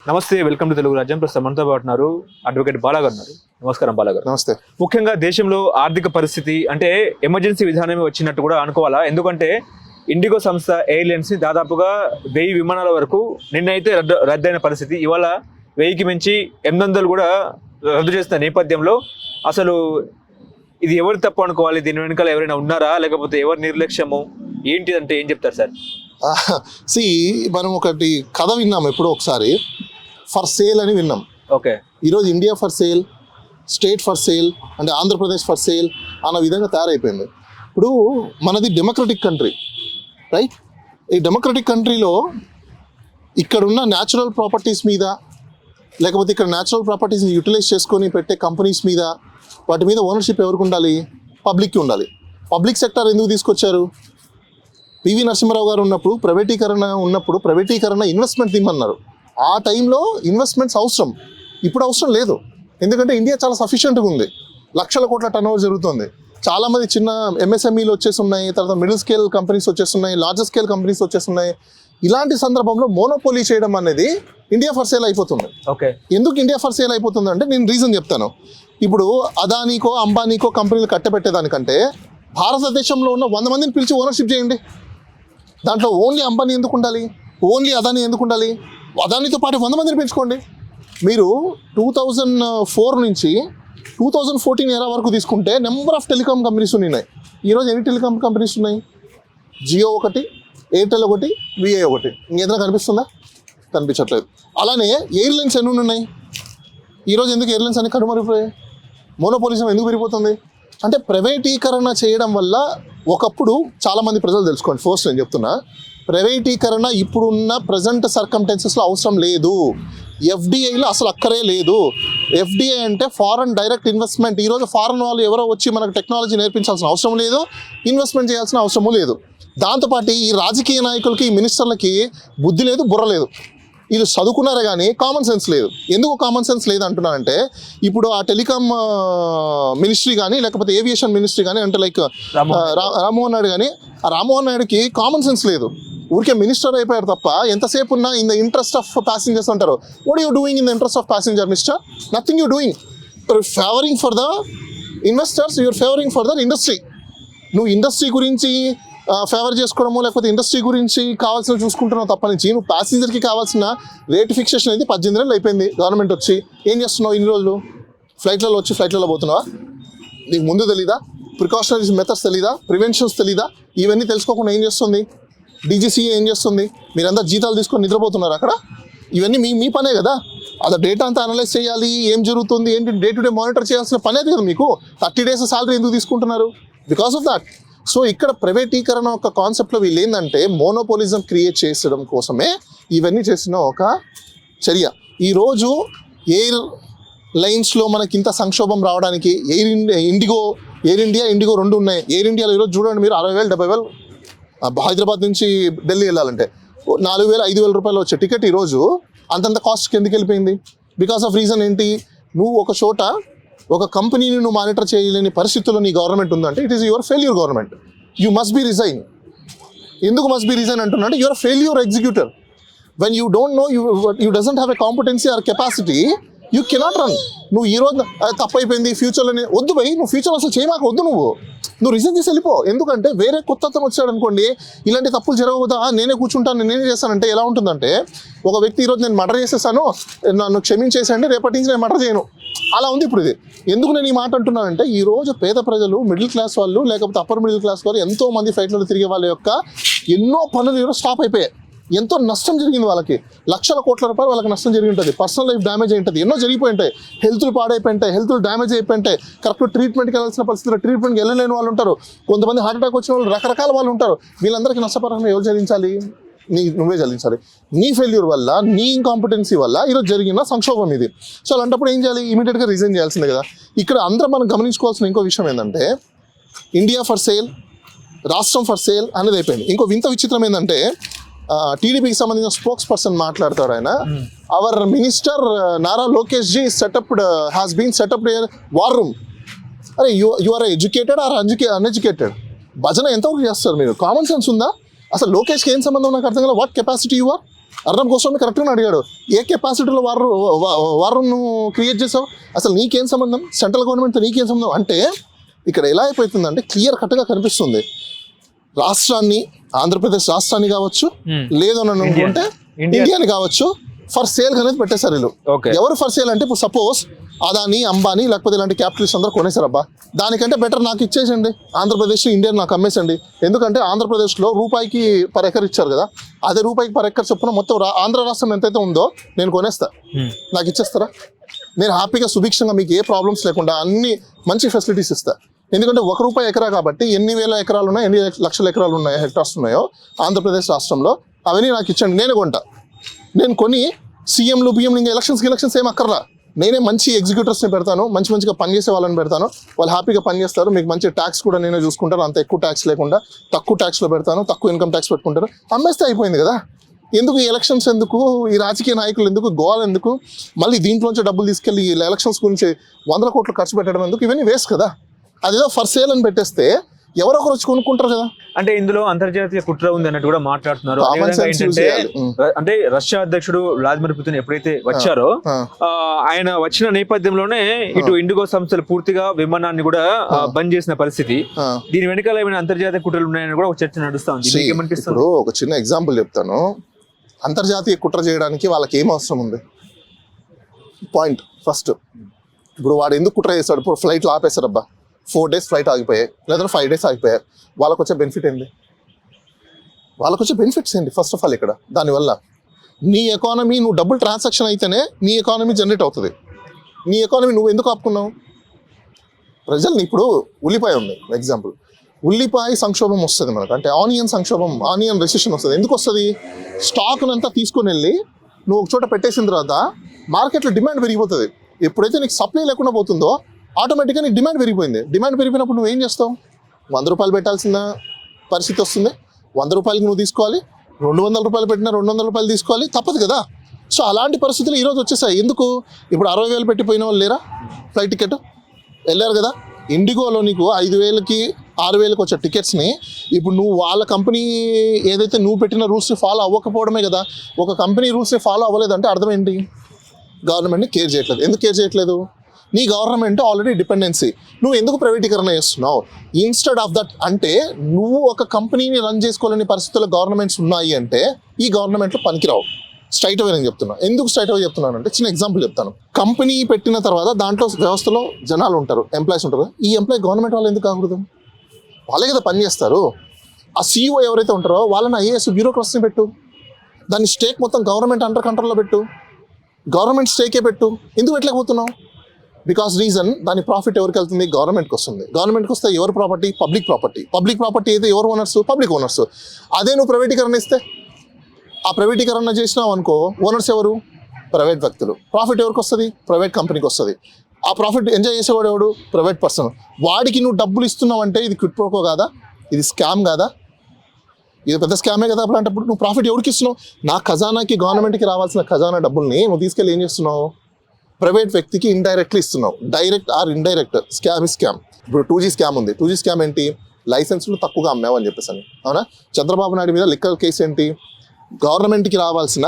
నమస్తే, welcome to Telugu రాజ్యం. ప్రస్తుతం మనతో పాటు ఉన్నారు అడ్వకేట్ బాలా గారు ఉన్నారు. నమస్కారం బాలా గారు. నమస్తే. ముఖ్యంగా దేశంలో ఆర్థిక పరిస్థితి అంటే ఎమర్జెన్సీ విధానమే వచ్చినట్టు కూడా అనుకోవాలా? ఎందుకంటే ఇండిగో సంస్థ ఎయిర్లైన్స్ ని దాదాపుగా 1000 విమానాల వరకు నిన్నైతే రద్దయిన పరిస్థితి. ఇవాళ 1000కి మించి 800 కూడా రద్దు చేస్తున్న నేపథ్యంలో అసలు ఇది ఎవరు తప్పు అనుకోవాలి? దీని వెనకాల ఎవరైనా ఉన్నారా, లేకపోతే ఎవరి నిర్లక్ష్యము ఏంటి అంటే ఏం చెప్తారు సార్? మనం ఒకటి కథ విన్నాం ఎప్పుడో ఒకసారి, ఫర్ సేల్ అని విన్నాం. ఓకే, ఈరోజు India for sale, state for sale, అంటే ఆంధ్రప్రదేశ్ ఫర్ సేల్ అన్న విధంగా తయారైపోయింది. ఇప్పుడు మనది డెమోక్రటిక్ కంట్రీ, రైట్? ఈ డెమోక్రటిక్ కంట్రీలో ఇక్కడున్న న్యాచురల్ ప్రాపర్టీస్ మీద, లేకపోతే ఇక్కడ న్యాచురల్ ప్రాపర్టీస్ని యూటిలైజ్ చేసుకొని పెట్టే కంపెనీస్ మీద, వాటి మీద ఓనర్షిప్ ఎవరికి ఉండాలి? పబ్లిక్కి ఉండాలి. పబ్లిక్ సెక్టర్ ఎందుకు తీసుకొచ్చారు? పివి నరసింహారావు గారు ఉన్నప్పుడు ప్రైవేటీకరణ ఇన్వెస్ట్మెంట్ ఇమ్మన్నారు. ఆ టైంలో ఇన్వెస్ట్మెంట్స్ అవసరం, ఇప్పుడు అవసరం లేదు. ఎందుకంటే ఇండియా చాలా సఫిషియెంట్గా ఉంది, లక్షల కోట్ల టర్నోవర్ జరుగుతుంది. చాలామంది చిన్న ఎంఎస్ఎంఈలు వచ్చేస్తున్నాయి, తర్వాత మిడిల్ స్కేల్ కంపెనీస్ వచ్చేస్తున్నాయి, లార్జ్ స్కేల్ కంపెనీస్ వచ్చేస్తున్నాయి. ఇలాంటి సందర్భంలో మోనోపోలీ చేయడం అనేది ఇండియా ఫర్ సేల్ అయిపోతుంది. ఓకే, ఎందుకు ఇండియా ఫర్ సేల్ అయిపోతుంది అంటే నేను రీజన్ చెప్తాను. ఇప్పుడు అదానీకో అంబానీకో కంపెనీలు కట్టబెట్టేదానికంటే భారతదేశంలో ఉన్న 100 మందిని పిలిచి ఓనర్షిప్ చేయండి. దాంట్లో ఓన్లీ అంబానీ ఎందుకు ఉండాలి? ఓన్లీ అదానీ ఎందుకు ఉండాలి? అదానీతో పాటు 100 మందిని పెంచుకోండి. మీరు 2004 నుంచి 2014 ఎరా వరకు తీసుకుంటే నెంబర్ ఆఫ్ టెలికామ్ కంపెనీస్ ఉన్నాయి. ఈరోజు ఎన్ని టెలికామ్ కంపెనీస్ ఉన్నాయి? జియో ఒకటి, ఎయిర్టెల్ ఒకటి, విఐ ఒకటి. ఇంకేదైనా కనిపిస్తుందా? కనిపించట్లేదు. అలానే ఎయిర్లైన్స్ ఎన్ని ఉన్నాయి? ఈరోజు ఎందుకు ఎయిర్లైన్స్ అన్ని కనుమరిపోయాయి? మోనోపోలిజం ఎందుకు పెరిగిపోతుంది? అంటే ప్రైవేటీకరణ చేయడం వల్ల ఒకప్పుడు చాలామంది ప్రజలు తెలుసుకోండి. ఫస్ట్ నేను చెప్తున్నా, ప్రైవేటీకరణ ఇప్పుడున్న ప్రజెంట్ సర్కమ్టెన్సెస్లో అవసరం లేదు. ఎఫ్డిఐలో అసలు అక్కరే లేదు. ఎఫ్డిఐ అంటే ఫారెన్ డైరెక్ట్ ఇన్వెస్ట్మెంట్. ఈరోజు ఫారెన్ వాళ్ళు ఎవరో వచ్చి మనకు టెక్నాలజీ నేర్పించాల్సిన అవసరం లేదు, ఇన్వెస్ట్మెంట్ చేయాల్సిన అవసరము లేదు. దాంతోపాటు ఈ రాజకీయ నాయకులకి, ఈ మినిస్టర్లకి బుద్ధి లేదు, బుర్ర లేదు. ఇది చదువుకున్నారే కానీ కామన్ సెన్స్ లేదు. ఎందుకు కామన్ సెన్స్ లేదు అంటున్నానంటే, ఇప్పుడు ఆ టెలికామ్ మినిస్ట్రీ కానీ, లేకపోతే ఏవియేషన్ మినిస్ట్రీ కానీ, అంటే లైక్ రామ్మోహన్ నాయుడు కానీ, ఆ రామ్మోహన్ నాయుడుకి కామన్ సెన్స్ లేదు. ఊరికే మినిస్టర్ అయిపోయారు తప్ప ఎంతసేపు ఉన్నా in the interest of passengers అంటారు. What you doing in the interest of passenger mister? Nothing you doing. Your favouring for the investors, your favouring for the industry. నువ్వు ఇండస్ట్రీ గురించి favour చేసుకోవడము, లేకపోతే ఇండస్ట్రీ గురించి కావాల్సిన చూసుకుంటున్నావు తప్పనించి నువ్వు ప్యాసింజర్కి కావాల్సిన రేట్ ఫిక్సేషన్ అనేది 18 నెలలు అయిపోయింది. గవర్నమెంట్ వచ్చి ఏం చేస్తున్నావు? ఇన్ని రోజులు ఫ్లైట్లలో వచ్చి ఫ్లైట్లలో పోతున్నావా? నీకు ముందు తెలీదా? ప్రికాషనరీస్ మెథడ్స్ తెలీదా? ప్రివెన్షన్స్ తెలీదా? ఇవన్నీ తెలుసుకోకుండా ఏం చేస్తుంది డీజీసీఏ? ఏం చేస్తుంది? మీరందరూ జీతాలు తీసుకొని నిద్రపోతున్నారు అక్కడ. ఇవన్నీ మీ పనే కదా. అది డేటా అంతా అనలైజ్ చేయాలి, ఏం జరుగుతుంది ఏంటి డే టు డే మానిటర్ చేయాల్సిన పనే కదా మీకు. 30 days సాలరీ ఎందుకు తీసుకుంటున్నారు? Because of that. సో ఇక్కడ ప్రైవేటీకరణ ఒక కాన్సెప్ట్లో వీళ్ళు ఏంటంటే మోనోపోలిజం క్రియేట్ చేసడం కోసమే ఇవన్నీ చేసిన ఒక చర్య. ఈరోజు ఎయిర్ లైన్స్లో మనకి ఇంత సంక్షోభం రావడానికి ఎయిర్ ఇండియా, ఇండిగో రెండు ఉన్నాయి. ఎయిర్ ఇండియాలో ఈరోజు చూడండి మీరు 60,000, 70,000 హైదరాబాద్ నుంచి ఢిల్లీ వెళ్ళాలంటే 4,000, 5,000 రూపాయలు వచ్చే టికెట్ ఈరోజు అంతంత కాస్ట్కి ఎందుకు వెళ్ళిపోయింది? బికాస్ ఆఫ్ రీజన్ ఏంటి? నువ్వు ఒక చోట ఒక కంపెనీని నువ్వు మానిటర్ చేయలేని పరిస్థితుల్లో నీ గవర్నమెంట్ ఉందంటే it is your failure government. You must be resign. ఎందుకు మస్ట్ బి రిజైన్ అంటున్నా అంటే your failure executor. When you don't know, you doesn't have a competency or capacity, you cannot run. నువ్వు ఈరోజు తప్పైపోయింది ఫ్యూచర్లోనే వద్దు భయ్, నువ్వు ఫ్యూచర్ అసలు చేయమాక వద్దు, నువ్వు రిజైన్ చేసి వెళ్ళిపో. ఎందుకంటే వేరే కొత్త అతను వచ్చాడు అనుకోండి, ఇలాంటి తప్పులు జరగవద్దా, నేనే కూర్చుంటాను, నేనే చేస్తానంటే ఎలా ఉంటుందంటే, ఒక వ్యక్తి ఈరోజు నేను మర్డర్ చేసేసాను, నన్ను క్షమించేసండి, రేపటి నుంచి నేను మర్డర్ చేయను, అలా ఉంది ఇప్పుడు ఇది. ఎందుకు నేను ఈ మాట అంటున్నానంటే, ఈరోజు పేద ప్రజలు, మిడిల్ క్లాస్ వాళ్ళు, లేకపోతే అప్పర్ మిడిల్ క్లాస్ వాళ్ళు, ఎంతో మంది ఫ్లైట్లలో తిరిగే వాళ్ళ యొక్క ఎన్నో పనులు ఈరోజు స్టాప్ అయిపోయాయి. ఎంతో నష్టం జరిగింది వాళ్ళకి, లక్షల కోట్ల రూపాయలు వాళ్ళకి నష్టం జరిగి ఉంటుంది. పర్సనల్ లైఫ్ డ్యామేజ్ అయి ఉంటుంది, ఎన్నో జరిగిపోయి ఉంటాయి. హెల్త్లు పాడైపోయింటాయి, హెల్త్లు డ్యామేజ్ అయిపోయి ఉంటాయి. కరెక్ట్ ట్రీట్మెంట్కి వెళ్ళాల్సిన పరిస్థితుల్లో ట్రీట్మెంట్కి వెళ్ళలేని వాళ్ళు ఉంటారు. కొంతమంది హార్ట్ అటాక్ వచ్చిన వాళ్ళు, రకరకాల వాళ్ళు ఉంటారు. వీళ్ళందరికీ నష్టపరంగా ఎవరు చెల్లించాలి? నువ్వే చెల్లించాలి. నీ ఫెయిల్యూర్ వల్ల, నీ ఇన్కాంపిటెన్సీ వల్ల ఈరోజు జరిగిన సంక్షోభం ఇది. సో అలాంటప్పుడు ఏం చేయాలి? ఇమీడియట్గా రిజైన్ చేయాల్సిందే కదా. ఇక్కడ అందరం మనం గమనించుకోవాల్సిన ఇంకో విషయం ఏంటంటే, ఇండియా ఫర్ సేల్, రాష్ట్రం ఫర్ సేల్ అనేది అయిపోయింది. ఇంకో వింత విచిత్రం ఏంటంటే, టీడీపీకి సంబంధించిన స్పోక్స్ పర్సన్ మాట్లాడతాడు ఆయన, our minister Nara Lokesh ji has been setupped war room. అరే you are educated or uneducated? భజన ఎంతవరకు చేస్తారు మీరు? కామన్ సెన్స్ ఉందా? అసలు లోకేష్కి ఏం సంబంధం నాకు అర్థం కదా. What capacity you are? Arnab Goswami కరెక్ట్గా అడిగాడు, ఏ కెపాసిటీలో వారు నువ్వు క్రియేట్ చేసావు, అసలు నీకేం సంబంధం, సెంట్రల్ గవర్నమెంట్తో నీకేం సంబంధం అంటే ఇక్కడ ఎలా అయిపోతుందంటే క్లియర్ కట్గా కనిపిస్తుంది. రాష్ట్రాన్ని, ఆంధ్రప్రదేశ్ రాష్ట్రాన్ని కావచ్చు, లేదు అని అనుకుంటే ఇండియాని కావచ్చు, ఫర్ సేల్ అనేది పెట్టేశారు వీళ్ళు. ఎవరు ఫర్ సేల్ అంటే ఇప్పుడు సపోజ్ అదాని, అంబానీ లేకపోతే ఇలాంటి క్యాపిటలిస్ట్ అందరూ కొనేసారబ్బా, దానికంటే బెటర్ నాకు ఇచ్చేసండి, ఆంధ్రప్రదేశ్ ఇండియా నాకు అమ్మేసండి. ఎందుకంటే ఆంధ్రప్రదేశ్లో రూపాయికి పర్ ఎకర్ ఇచ్చారు కదా, అదే రూపాయికి పర్ ఎకర్ చొప్పున మొత్తం ఆంధ్ర రాష్ట్రం ఎంతైతే ఉందో నేను కొనేస్తా, నాకు ఇచ్చేస్తారా? నేను హ్యాపీగా సుభిక్షంగా మీకు ఏ ప్రాబ్లమ్స్ లేకుండా అన్ని మంచి ఫెసిలిటీస్ ఇస్తా. ఎందుకంటే ₹1 ఎకరా కాబట్టి ఎన్ని వేల ఎకరాలు ఉన్నాయో, ఎన్ని లక్షల ఎకరాలు ఉన్నాయో, హెక్టార్స్ ఉన్నాయో ఆంధ్రప్రదేశ్ రాష్ట్రంలో, అవన్నీ నాకు ఇచ్చండి, నేను కొంటా. నేను కొని సీఎంలు బిఎంలు ఇంకా ఎలక్షన్స్ ఏం అక్కర్లా, నేనే మంచి ఎగ్జిక్యూటివ్స్ని పెడతాను, మంచిగా పనిచేసే వాళ్ళని పెడతాను, వాళ్ళు హ్యాపీగా పనిచేస్తారు, మీకు మంచి ట్యాక్స్ కూడా నేనే చూసుకుంటాను, అంత ఎక్కువ ట్యాక్స్ లేకుండా తక్కువ ట్యాక్స్లో పెడతాను, తక్కువ ఇన్కమ్ ట్యాక్స్ పెట్టుకుంటారు, అమ్మేస్తే అయిపోయింది కదా. ఎందుకు ఈ ఎలక్షన్స్ ఎందుకు, ఈ రాజకీయ నాయకులు ఎందుకు, గోల్ ఎందుకు, మళ్ళీ దీంట్లోంచి డబ్బులు తీసుకెళ్ళి ఈ ఎలక్షన్స్ గురించి 100 కోట్లు ఖర్చు పెట్టడం ఎందుకు, ఇవన్నీ వేస్ట్ కదా. అదేదో ఫర్ సేల్ అని పెట్టేస్తే ఎవరో ఒకరు వచ్చి కొనుక్కుంటారు కదా. అంటే ఇందులో అంతర్జాతీయ కుట్ర ఉంది అన్నట్టు కూడా మాట్లాడుతున్నారు. అంటే రష్యా అధ్యక్షుడు వ్లాదిమిర్ పుతిన్ ఎప్పుడైతే వచ్చారో ఆయన వచ్చిన నేపథ్యంలోనే ఇటు ఇండిగో సంస్థలు పూర్తిగా విమానాన్ని కూడా బంద్ చేసిన పరిస్థితి. దీని వెనకాల ఏమైనా అంతర్జాతీయ కుట్రలు ఉన్నాయని కూడా ఒక చర్చ నడుస్తా ఉంది. ఇప్పుడు ఒక చిన్న ఎగ్జాంపుల్ చెప్తాను. అంతర్జాతీయ కుట్ర చేయడానికి వాళ్ళకి ఏం అవసరం ఉంది? పాయింట్ ఫస్ట్, ఇప్పుడు వాడు ఎందుకు కుట్ర చేస్తాడు? ఇప్పుడు ఫ్లైట్లు ఆపేశారబ్బా, 4 days ఫ్లైట్ ఆగిపోయాయి, లేదా 5 days ఆగిపోయాయి, వాళ్ళకు వచ్చే బెనిఫిట్ ఏంటి? వాళ్ళకు వచ్చే బెనిఫిట్స్ ఏంటి? ఫస్ట్ ఆఫ్ ఆల్ ఇక్కడ దానివల్ల నీ ఎకానమీ, నువ్వు డబ్బులు ట్రాన్సాక్షన్ అయితేనే నీ ఎకానమీ జనరేట్ అవుతుంది. నీ ఎకానమీ నువ్వు ఎందుకు ఆపుకున్నావు? ప్రజల్ని, ఇప్పుడు ఉల్లిపాయ ఉంది ఎగ్జాంపుల్, ఉల్లిపాయ సంక్షోభం వస్తుంది మనకు, అంటే ఆనియన్ సంక్షోభం, ఆనియన్ రెసిషన్ వస్తుంది. ఎందుకు వస్తుంది? స్టాక్నంతా తీసుకొని వెళ్ళి నువ్వు ఒక చోట పెట్టేసిన తర్వాత మార్కెట్లో డిమాండ్ పెరిగిపోతుంది. ఎప్పుడైతే నీకు సప్లై లేకుండా పోతుందో ఆటోమేటిక్గా నీకు డిమాండ్ పెరిగిపోయింది. డిమాండ్ పెరిగిపోయినప్పుడు నువ్వు ఏం చేస్తావు? ₹100 పెట్టాల్సిన పరిస్థితి వస్తుంది. ₹100 నువ్వు తీసుకోవాలి, ₹200 పెట్టినా ₹200 తీసుకోవాలి, తప్పదు కదా. సో అలాంటి పరిస్థితులు ఈరోజు వచ్చేసాయి. ఎందుకు? ఇప్పుడు 60,000 పెట్టిపోయిన వాళ్ళు లేరా? ఫ్లైట్ టికెట్ వెళ్ళారు కదా. ఇండిగోలో నీకు 5,000కి 6,000కి వచ్చే టికెట్స్ని ఇప్పుడు నువ్వు వాళ్ళ కంపెనీ ఏదైతే నువ్వు పెట్టిన రూల్స్ని ఫాలో అవ్వకపోవడమే కదా. ఒక కంపెనీ రూల్స్ని ఫాలో అవ్వలేదంటే అర్థం ఏంటి? గవర్నమెంట్ని కేర్ చేయట్లేదు. ఎందుకు కేర్ చేయట్లేదు? నీ గవర్నమెంట్ ఆల్రెడీ డిపెండెన్సీ, నువ్వు ఎందుకు ప్రైవేటీకరణ చేస్తున్నావు? ఇన్స్టెడ్ ఆఫ్ దట్, అంటే నువ్వు ఒక కంపెనీని రన్ చేసుకోలేని పరిస్థితుల్లో గవర్నమెంట్స్ ఉన్నాయి అంటే ఈ గవర్నమెంట్లో పనికిరావు. స్ట్రైట్ అవే నేను చెప్తున్నా. ఎందుకు స్ట్రైట్ అవే చెప్తున్నాను అంటే చిన్న ఎగ్జాంపుల్ చెప్తాను. కంపెనీ పెట్టిన తర్వాత దాంట్లో వ్యవస్థలో జనాలు ఉంటారు, ఎంప్లాయీస్ ఉంటారు. ఈ ఎంప్లాయీ గవర్నమెంట్ వాళ్ళు ఎందుకు కాకూడదు? వాళ్ళే కదా పని చేస్తారు. ఆ CEO ఎవరైతే ఉంటారో వాళ్ళని IAS బ్యూరోక్రసీని పెట్టు, దాని స్టేక్ మొత్తం గవర్నమెంట్ అండర్ కంట్రోల్లో పెట్టు, గవర్నమెంట్ స్టేకే పెట్టు. ఎందుకు పెట్టలేకపోతున్నావు? బికాస్ రీజన్, దాని ప్రాఫిట్ ఎవరికి వెళ్తుంది? గవర్నమెంట్కి వస్తుంది. గవర్నమెంట్కి వస్తే ఎవరు property? Public property. Public property అయితే ఎవరు ఓనర్స్? Public owners. అదే నువ్వు ప్రైవేటీకరణ ఇస్తే, ఆ ప్రైవేటీకరణ చేసినావు అనుకో, ఓనర్స్ ఎవరు? ప్రైవేట్ వ్యక్తులు. ప్రాఫిట్ ఎవరికి వస్తుంది? ప్రైవేట్ కంపెనీకి వస్తుంది. ఆ ప్రాఫిట్ ఎంజాయ్ చేసేవాడు ఎవడు? Private person. వాడికి నువ్వు డబ్బులు ఇస్తున్నావు అంటే ఇది క్విట్ ప్రోకో కాదా? ఇది స్కామ్ కాదా? ఇది పెద్ద స్కామే కదా. అలాంటప్పుడు నువ్వు ప్రాఫిట్ ఎవరికి ఇస్తున్నావు? నా ఖజానాకి, గవర్నమెంట్కి రావాల్సిన ఖజానా డబ్బుల్ని నువ్వు తీసుకెళ్ళి ఏం చేస్తున్నావు? ప్రైవేట్ వ్యక్తికి ఇండైరెక్ట్లీ ఇస్తున్నావు. Direct or indirect scam is scam. ఇప్పుడు 2G స్కామ్ ఉంది. 2G స్కామ్ ఏంటి? లైసెన్స్లు తక్కువగా అమ్మావు అని చెప్పేసి అని, అవునా? చంద్రబాబు నాయుడు మీద లిక్కర్ కేసు ఏంటి? గవర్నమెంట్కి రావాల్సిన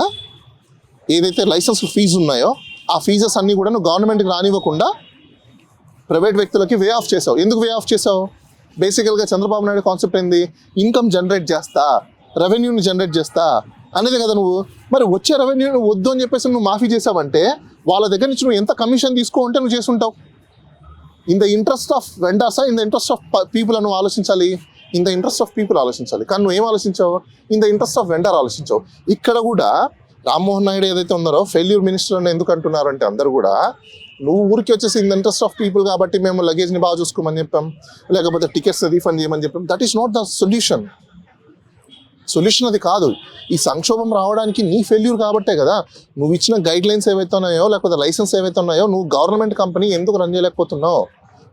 ఏదైతే లైసెన్స్ ఫీజు ఉన్నాయో ఆ ఫీజెస్ అన్నీ కూడా నువ్వు గవర్నమెంట్కి రానివ్వకుండా ప్రైవేట్ వ్యక్తులకి వే ఆఫ్ చేసావు. ఎందుకు వే ఆఫ్ చేసావు? బేసికల్గా చంద్రబాబు నాయుడు కాన్సెప్ట్ ఏంది? ఇన్కమ్ జనరేట్ చేస్తా, రెవెన్యూని జనరేట్ చేస్తా అనేది కదా. నువ్వు మరి వచ్చే రెవెన్యూని వద్దు అని చెప్పేసి నువ్వు మాఫీ చేసావంటే వాళ్ళ దగ్గర నుంచి నువ్వు ఎంత కమిషన్ తీసుకో అంటే నువ్వు చేసుంటావు. ఇన్ ద ఇంట్రెస్ట్ ఆఫ్ వెండర్సా, in the interest of people అని ఆలోచించాలి. In the interest of people ఆలోచించాలి. కానీ నువ్వు ఏం ఆలోచించావు? In the interest of vendor ఆలోచించావు. ఇక్కడ కూడా రామ్మోహన్ నాయుడు ఏదైతే ఉన్నారో ఫెయిల్యూర్ మినిస్టర్ అని ఎందుకు అంటున్నారంటే అందరూ కూడా, నువ్వు ఊరికి వచ్చేసి in the interest of people కాబట్టి మేము లగేజ్ని బాగా చూసుకోమని చెప్పాం, లేకపోతే టికెట్స్ రీఫండ్ చేయమని చెప్పాం. That is not the solution. Solution అది కాదు. ఈ సంక్షోభం రావడానికి నీ ఫెయిల్యూర్ కాబట్టే కదా. నువ్వు ఇచ్చిన గైడ్ లైన్స్ ఏవైతే ఉన్నాయో, లేకపోతే లైసెన్స్ ఏవైతే ఉన్నాయో, నువ్వు గవర్నమెంట్ కంపెనీ ఎందుకు రన్ చేయలేకపోతున్నావు?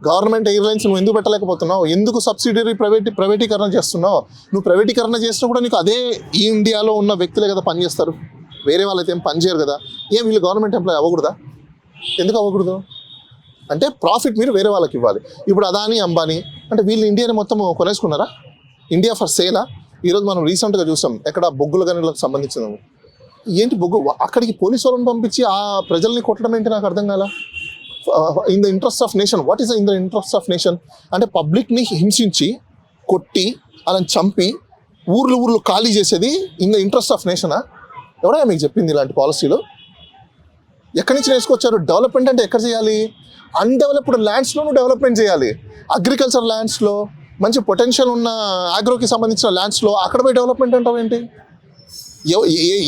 గవర్నమెంట్ ఎయిర్లైన్స్ నువ్వు ఎందుకు పెట్టలేకపోతున్నావు? ఎందుకు సబ్సిడరీ ప్రైవేటీకరణ చేస్తున్నావు? నువ్వు ప్రైవేటీకరణ చేసినా కూడా నీకు అదే ఈ ఇండియాలో ఉన్న వ్యక్తులే కదా పనిచేస్తారు, వేరే వాళ్ళైతే ఏం పని చేయరు కదా. ఏం వీళ్ళు గవర్నమెంట్ ఎంప్లాయ్ అవ్వకూడదా? ఎందుకు అవ్వకూడదు? అంటే ప్రాఫిట్ మీరు వేరే వాళ్ళకి ఇవ్వాలి. ఇప్పుడు అదాని, అంబానీ అంటే వీళ్ళు ఇండియాని మొత్తం కొనేసుకున్నారా? India for సేలా? ఈరోజు మనం రీసెంట్గా చూసాం, ఎక్కడ బొగ్గుల గనులకు సంబంధించిన ఏంటి బొగ్గు అక్కడికి పోలీసు వాళ్ళని పంపించి ఆ ప్రజల్ని కొట్టడం ఏంటి నాకు అర్థం కాల. In the interest of nation, what is in the interest of nation అంటే పబ్లిక్ని హింసించి కొట్టి అలా చంపి ఊర్లు ఖాళీ చేసేది ఇన్ ద ఇంట్రెస్ట్ ఆఫ్ నేషనా? ఎవరైనా మీకు చెప్పింది ఇలాంటి పాలసీలు? ఎక్కడి నుంచి నేర్చుకొచ్చారు? డెవలప్మెంట్ అంటే ఎక్కడ చేయాలి? అన్డెవలప్డ్ ల్యాండ్స్లోనూ డెవలప్మెంట్ చేయాలి. అగ్రికల్చర్ ల్యాండ్స్లో మంచి పొటెన్షియల్ ఉన్న ఆగ్రోకి సంబంధించిన ల్యాండ్స్లో అక్కడ పోయి డెవలప్మెంట్ అంటావు ఏంటి?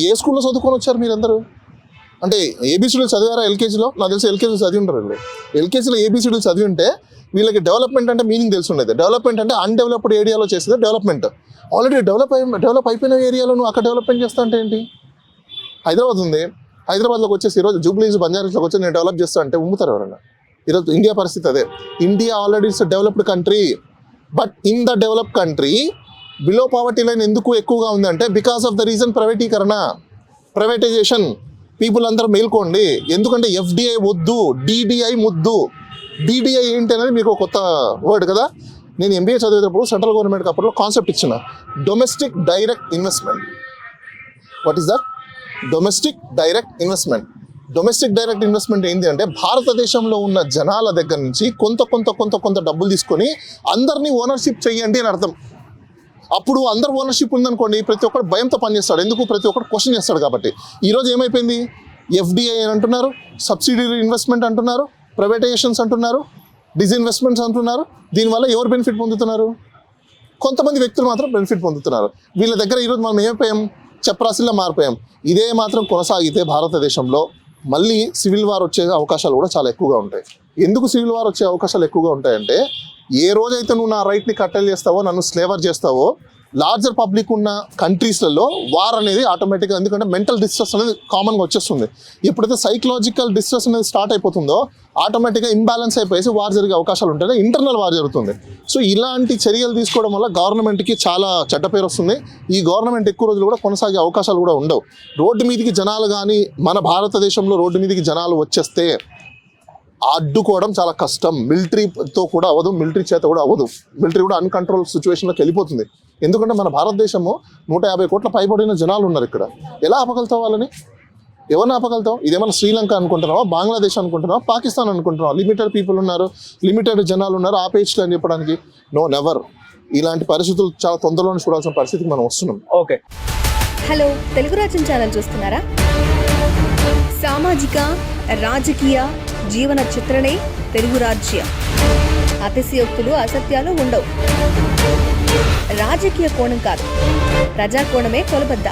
ఏ స్కూల్లో చదువుకొని వచ్చారు మీరందరూ? అంటే ఏబీసీడీలు చదివారా ఎల్కేజీలో? నాకు తెలిసి ఎల్కేజీలో చదివి ఉంటారు వీళ్ళు. ఎల్కేజీలో ఏబీసీడీలు చదివి ఉంటే వీళ్ళకి డెవలప్మెంట్ అంటే మీనింగ్ తెలిసి ఉండేది. డెవలప్మెంట్ అంటే అన్డెవలప్డ్ ఏరియాలో చేసేది డెవలప్మెంట్. ఆల్రెడీ డెవలప్ అయిపోయిన ఏరియాలో నువ్వు అక్కడ డెవలప్మెంట్ చేస్తా అంటే ఏంటి? హైదరాబాద్ ఉంది, హైదరాబాద్లోకి వచ్చేసి ఈరోజు జూబ్లీస్ బంజారాస్లోకి వచ్చి నేను డెవలప్ చేస్తా అంటే ఉమ్ముతారు ఎవరన్నా? ఈరోజు ఇండియా పరిస్థితి అదే. India already it's developed country, but in the developed country below poverty line ఎందుకు ఎక్కువగా ఉందంటే because of the reason privatisation. People అందరూ మేల్కోండి. ఎందుకంటే ఎఫ్డిఐ వద్దు, డిడిఐ ముద్దు. డిడిఐ ఏంటి అనేది మీకు కొత్త వర్డ్ కదా. నేను ఎంబీఏ చదివేటప్పుడు సెంట్రల్ గవర్నమెంట్ అప్పట్లో కాన్సెప్ట్ ఇచ్చిన domestic direct investment. What is that? Domestic direct investment. Domestic direct investment ఏంటి అంటే భారతదేశంలో ఉన్న జనాల దగ్గర నుంచి కొంత డబ్బులు తీసుకొని అందరినీ ఓనర్షిప్ చెయ్యండి అని అర్థం. అప్పుడు అందరు ఓనర్షిప్ ఉందనుకోండి, ప్రతి ఒక్కరు భయంతో పనిచేస్తాడు. ఎందుకు? ప్రతి ఒక్కరు క్వశ్చన్ చేస్తాడు కాబట్టి. ఈరోజు ఏమైపోయింది? ఎఫ్డిఐ అని అంటున్నారు, సబ్సిడరీ ఇన్వెస్ట్మెంట్ అంటున్నారు, ప్రైవేటైజేషన్స్ అంటున్నారు, డిస్ఇన్వెస్ట్మెంట్స్ అంటున్నారు. దీనివల్ల ఎవరు బెనిఫిట్ పొందుతున్నారు? కొంతమంది వ్యక్తులు మాత్రం బెనిఫిట్ పొందుతున్నారు. వీళ్ళ దగ్గర ఈరోజు మనం ఏమైపోయాం? చెప్రాసిల్లా మారిపోయాం. ఇదే మాత్రం కొనసాగితే భారతదేశంలో మళ్ళీ సివిల్ వార్ వచ్చే అవకాశాలు కూడా చాలా ఎక్కువగా ఉంటాయి. ఎందుకు సివిల్ వార్ వచ్చే అవకాశాలు ఎక్కువగా ఉంటాయంటే ఏ రోజైతే నువ్వు నా రైట్ని కట్టెలు చేస్తావో, నన్ను స్లేవర్ చేస్తావో, లార్జర్ పబ్లిక్ ఉన్న కంట్రీస్లలో వార్ అనేది ఆటోమేటిక్గా, ఎందుకంటే మెంటల్ డిస్ట్రెస్ అనేది కామన్గా వచ్చేస్తుంది. ఎప్పుడైతే సైకలాజికల్ డిస్ట్రెస్ అనేది స్టార్ట్ అయిపోతుందో ఆటోమేటిక్గా ఇంబ్యాలెన్స్ అయిపోయేసి వార్ జరిగే అవకాశాలు ఉంటాయి. ఇంటర్నల్ వార్ జరుగుతుంది. సో ఇలాంటి చర్యలు తీసుకోవడం వల్ల గవర్నమెంట్కి చాలా చెడ్డ పేరు వస్తుంది. ఈ గవర్నమెంట్ ఎక్కువ రోజులు కూడా కొనసాగే అవకాశాలు కూడా ఉండవు. రోడ్డు మీదకి జనాలు కానీ మన భారతదేశంలో రోడ్డు మీదకి జనాలు వచ్చేస్తే అడ్డుకోవడం చాలా కష్టం. మిలిటరీతో కూడా అవ్వదు, మిలిటరీ చేత కూడా అవ్వదు. మిలిటరీ కూడా అన్కంట్రోల్ సిచ్యువేషన్లోకి వెళ్ళిపోతుంది. ఎందుకంటే మన భారతదేశము 150 కోట్ల పైబడిన జనాలు ఉన్నారు ఇక్కడ. ఎలా ఆపగలుగుతావు వాళ్ళని? ఎవరిని ఆపగలుగుతావు? ఇదేమన్నా శ్రీలంక అనుకుంటున్నావా, బంగ్లాదేశ్ అనుకుంటున్నావా, పాకిస్తాన్ అనుకుంటున్నావా? లిమిటెడ్ పీపుల్ ఉన్నారు, లిమిటెడ్ జనాలు ఉన్నారు, ఆపేయచ్చు అని చెప్పడానికి నో నెవర్. ఇలాంటి పరిస్థితులు చాలా తొందరలోనే చూడాల్సిన పరిస్థితికి మనం వస్తున్నాం. ఓకే. హలో, తెలుగు రాజ్యం ఛానల్ చూస్తున్నారా? సామాజిక రాజకీయ జీవన చిత్రణే తెలుగు రాజ్యం. అతిశయోక్తులు అసత్యాలు ఉండవు. రాజకీయ కోణం కాదు, ప్రజా కోణమే కొలబద్ద.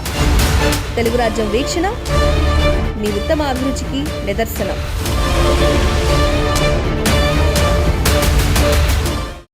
తెలుగు రాజ్యం వీక్షణ మీ ఉత్తమ అభిరుచికి నిదర్శనం.